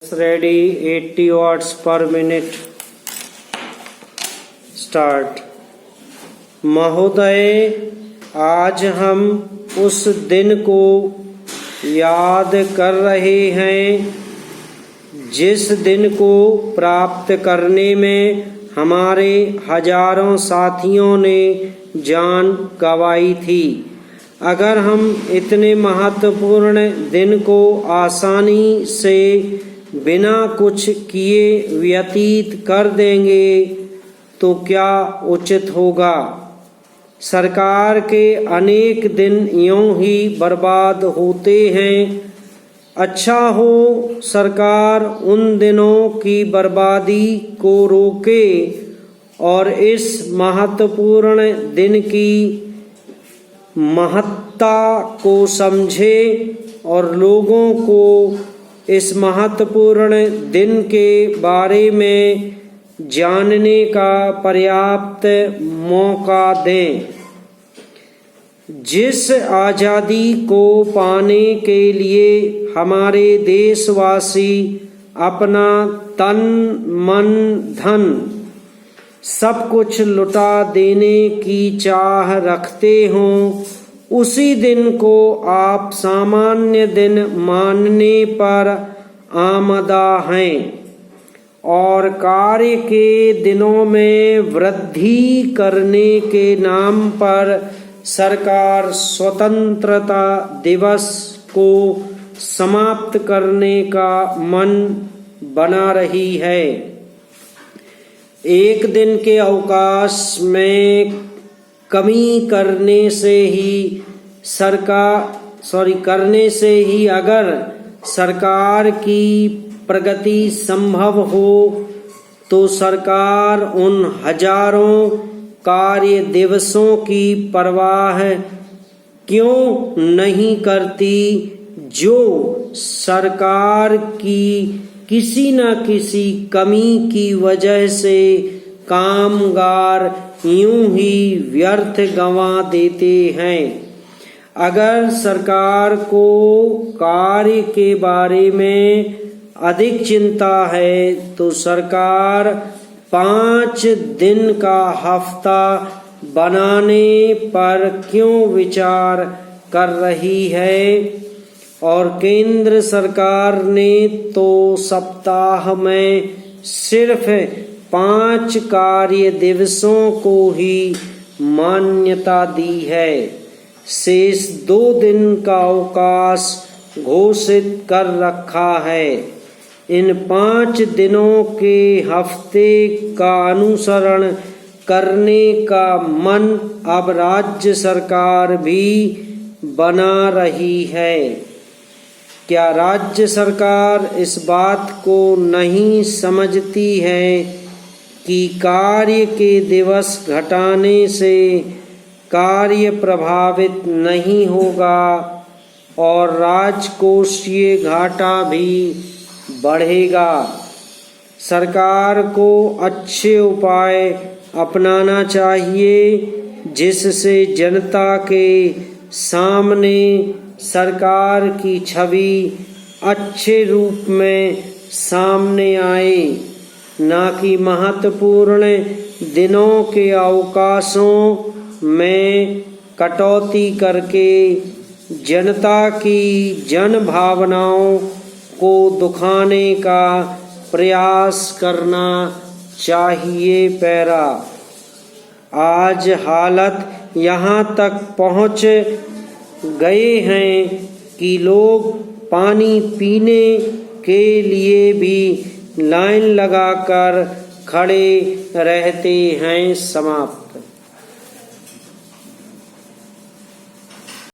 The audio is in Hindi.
Ready, 80 watts per minute. Start. महोदय, आज हम उस दिन को याद कर रहे हैं जिस दिन को प्राप्त करने में हमारे हजारों साथियों ने जान गंवाई थी। अगर हम इतने महत्वपूर्ण दिन को आसानी से बिना कुछ किए व्यतीत कर देंगे तो क्या उचित होगा। सरकार के अनेक दिन यूं ही बर्बाद होते हैं। अच्छा हो सरकार उन दिनों की बर्बादी को रोके और इस महत्वपूर्ण दिन की महत्ता को समझे और लोगों को इस महत्वपूर्ण दिन के बारे में जानने का पर्याप्त मौका दें। जिस आज़ादी को पाने के लिए हमारे देशवासी अपना तन मन धन सब कुछ लुटा देने की चाह रखते हों, उसी दिन को आप सामान्य दिन मानने पर आमदा हैं और कार्य के दिनों में वृद्धि करने के नाम पर सरकार स्वतंत्रता दिवस को समाप्त करने का मन बना रही है। एक दिन के अवकाश में कमी करने से ही अगर सरकार की प्रगति संभव हो तो सरकार उन हजारों कार्य दिवसों की परवाह क्यों नहीं करती जो सरकार की किसी न किसी कमी की वजह से कामगार यूं ही व्यर्थ गंवा देते हैं। अगर सरकार को कार्य के बारे में अधिक चिंता है तो सरकार 5 दिन का हफ्ता बनाने पर क्यों विचार कर रही है और केंद्र सरकार ने तो सप्ताह में सिर्फ 5 कार्य दिवसों को ही मान्यता दी है। शेष 2 दिन का अवकाश घोषित कर रखा है। इन 5 दिनों के हफ्ते का अनुसरण करने का मन अब राज्य सरकार भी बना रही है। क्या राज्य सरकार इस बात को नहीं समझती है कि कार्य के दिवस घटाने से कार्य प्रभावित नहीं होगा और राजकोषीय घाटा भी बढ़ेगा। सरकार को अच्छे उपाय अपनाना चाहिए जिससे जनता के सामने सरकार की छवि अच्छे रूप में सामने आए, ना कि महत्वपूर्ण दिनों के अवकाशों में कटौती करके जनता की जन भावनाओं को दुखाने का प्रयास करना चाहिए। पैरा आज हालत यहाँ तक पहुँच गए हैं कि लोग पानी पीने के लिए भी लाइन लगाकर खड़े रहते हैं। समाप्त।